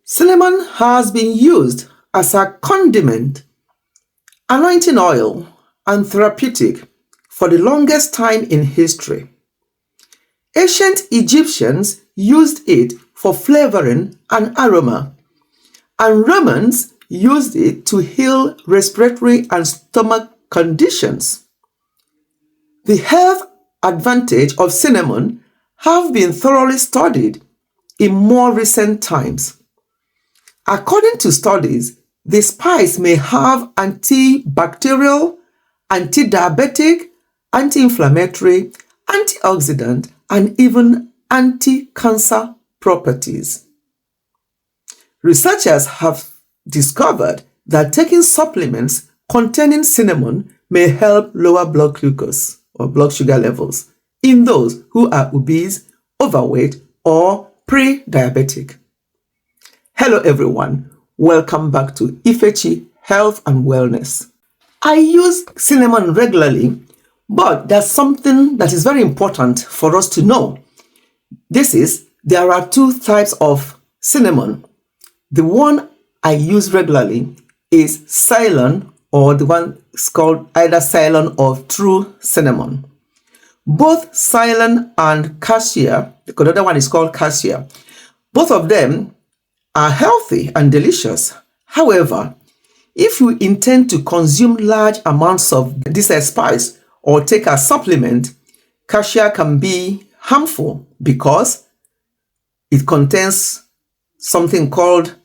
Cinnamon has been used as a condiment, anointing oil, and therapeutic for the longest time in history. Ancient Egyptians used it for flavoring and aroma, and Romans used it to heal respiratory and stomach conditions. The health advantage of cinnamon have been thoroughly studied in more recent times. According to studies, the spice may have antibacterial, anti-diabetic, anti-inflammatory, antioxidant, and even anti-cancer properties. Researchers have discovered that taking supplements containing cinnamon may help lower blood glucose or blood sugar levels in those who are obese, overweight, or pre-diabetic. Hello everyone, welcome back to Ifechi Health and Wellness. I use cinnamon regularly, but there's something that is very important for us to know. There are two types of cinnamon. The one I use regularly is Ceylon, or the one is called either Ceylon or true cinnamon. Both Ceylon and cassia, the other one is called cassia, both of them are healthy and delicious. However, if you intend to consume large amounts of this spice or take a supplement, cassia can be harmful because it contains something called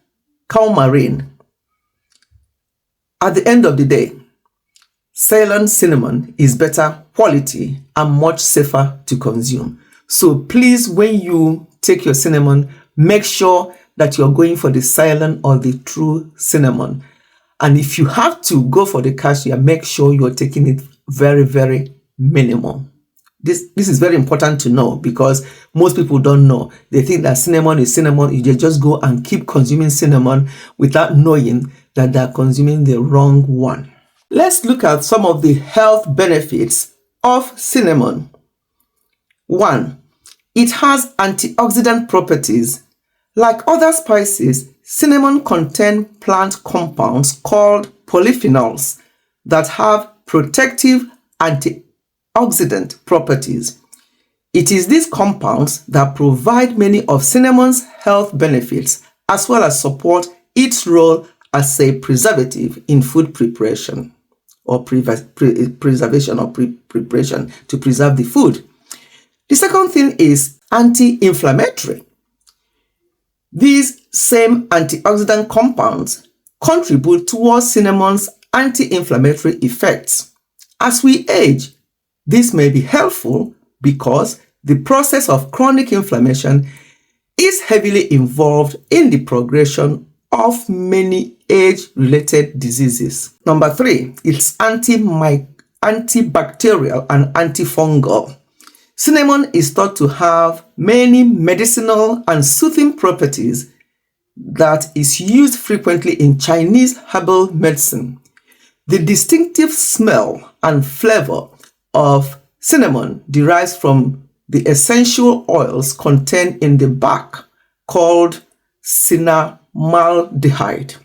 Coumarin. At the end of the day, Ceylon cinnamon is better quality and much safer to consume. So please, when you take your cinnamon, make sure that you're going for the Ceylon or the true cinnamon. And if you have to go for the cassia, make sure you're taking it very, very minimal. This is very important to know because most people don't know. They think that cinnamon is cinnamon. You just go and keep consuming cinnamon without knowing that they're consuming the wrong one. Let's look at some of the health benefits of cinnamon. 1. It has antioxidant properties. Like other spices, cinnamon contains plant compounds called polyphenols that have protective antioxidant properties. It is these compounds that provide many of cinnamon's health benefits as well as support its role as a preservative in food preparation or preservation or preparation to preserve the food. The second thing is anti-inflammatory. These same antioxidant compounds contribute towards cinnamon's anti-inflammatory effects. As we age, this may be helpful because the process of chronic inflammation is heavily involved in the progression of many age-related diseases. Number 3, it's antibacterial and antifungal. Cinnamon is thought to have many medicinal and soothing properties that is used frequently in Chinese herbal medicine. The distinctive smell and flavor of cinnamon derives from the essential oils contained in the bark called cinnamaldehyde.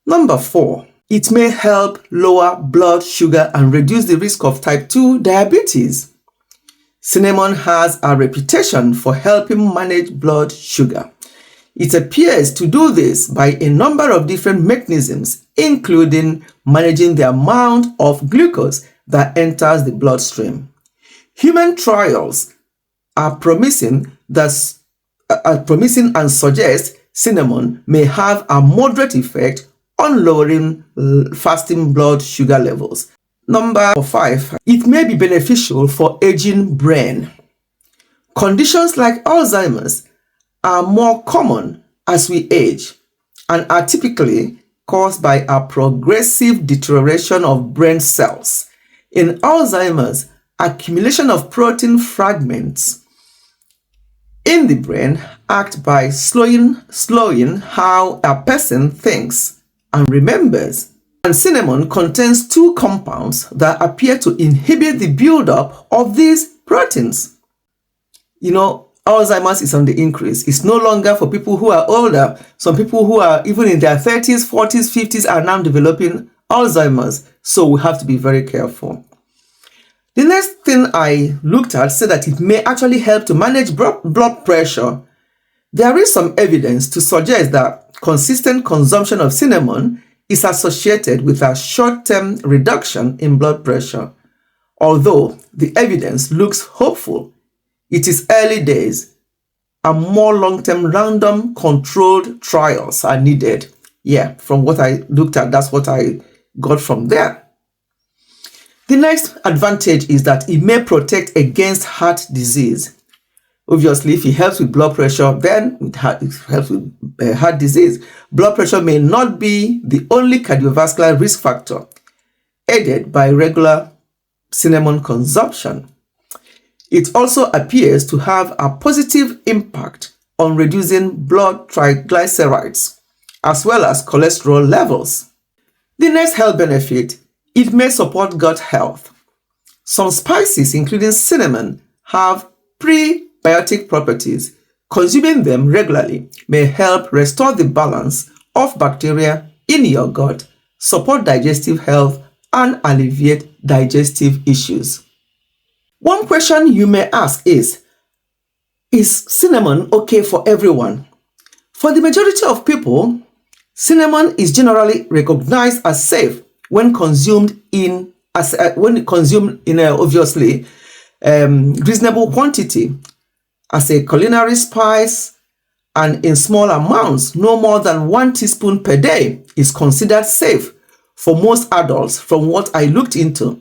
Number 4, it may help lower blood sugar and reduce the risk of type 2 diabetes. Cinnamon has a reputation for helping manage blood sugar. It appears to do this by a number of different mechanisms, including managing the amount of glucose that enters the bloodstream. Human trials are promising and suggest cinnamon may have a moderate effect on lowering fasting blood sugar levels. Number 5, it may be beneficial for aging brain. Conditions like Alzheimer's are more common as we age and are typically caused by a progressive deterioration of brain cells. In Alzheimer's, accumulation of protein fragments in the brain act by slowing how a person thinks and remembers. And cinnamon contains two compounds that appear to inhibit the buildup of these proteins. Alzheimer's is on the increase. It's no longer for people who are older. Some people who are even in their 30s, 40s, 50s are now developing Alzheimer's. So we have to be very careful. The next thing I looked at said that it may actually help to manage blood pressure. There is some evidence to suggest that consistent consumption of cinnamon is associated with a short-term reduction in blood pressure. Although the evidence looks hopeful, it is early days and more long-term random controlled trials are needed. Yeah, from what I looked at, that's what I got from there. The next advantage is that it may protect against heart disease. Obviously, if it helps with blood pressure, then it helps with heart disease. Blood pressure may not be the only cardiovascular risk factor, aided by regular cinnamon consumption. It also appears to have a positive impact on reducing blood triglycerides as well as cholesterol levels. The next health benefit, it may support gut health. Some spices, including cinnamon, have prebiotic properties. Consuming them regularly may help restore the balance of bacteria in your gut, support digestive health, and alleviate digestive issues. One question you may ask is cinnamon okay for everyone? For the majority of people, cinnamon is generally recognized as safe when consumed in obviously reasonable quantity as a culinary spice, and in small amounts, no more than 1 teaspoon per day is considered safe for most adults from what I looked into.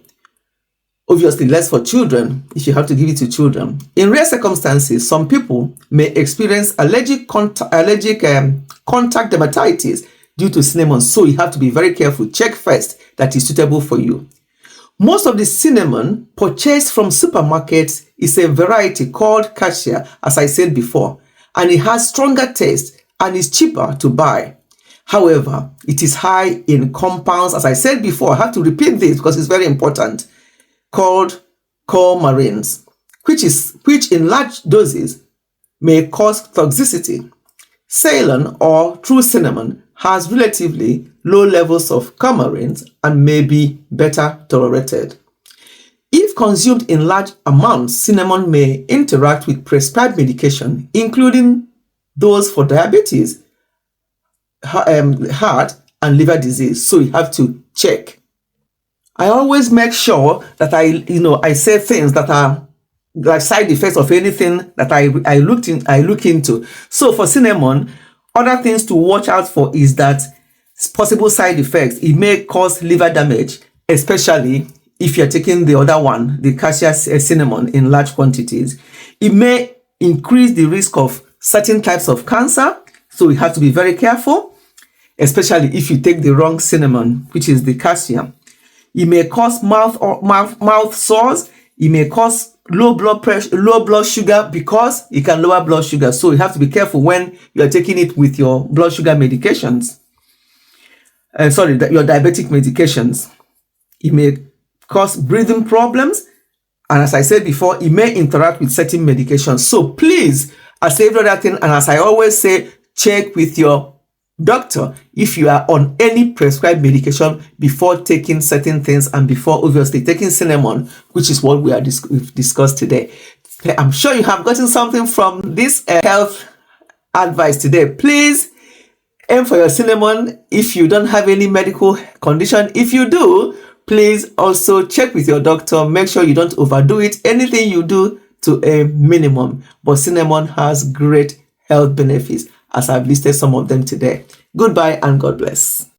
Obviously, less for children if you have to give it to children. In rare circumstances, some people may experience allergic contact dermatitis due to cinnamon, so you have to be very careful. Check first that is suitable for you. Most of the cinnamon purchased from supermarkets is a variety called cassia, as I said before, and it has stronger taste and is cheaper to buy. However, it is high in compounds, as I said before. I have to repeat this because it's very important, called coumarins, which in large doses may cause toxicity. Ceylon or true cinnamon has relatively low levels of coumarins and may be better tolerated. If consumed in large amounts, cinnamon may interact with prescribed medication, including those for diabetes, heart, and liver disease. So you have to check. I always make sure that I say things that are like side effects of anything that I look into. So for cinnamon, other things to watch out for is that possible side effects. It may cause liver damage, especially if you're taking the other one, the cassia cinnamon, in large quantities. It may increase the risk of certain types of cancer, so you have to be very careful, especially if you take the wrong cinnamon, which is the cassia. It may cause mouth sores. It may cause low blood sugar, because it can lower blood sugar. So you have to be careful when you are taking it with your blood sugar medications. Your diabetic medications. It may cause breathing problems. And as I said before, it may interact with certain medications. So please, as every other thing, and as I always say, check with your doctor if you are on any prescribed medication before taking certain things, and before obviously taking cinnamon, which is what we've discussed today. I'm sure you have gotten something from this health advice today. Please aim for your cinnamon if you don't have any medical condition. If you do, please also check with your doctor. Make sure you don't overdo it. Anything you do to a minimum. But cinnamon has great health benefits, as I've listed some of them today. Goodbye and God bless.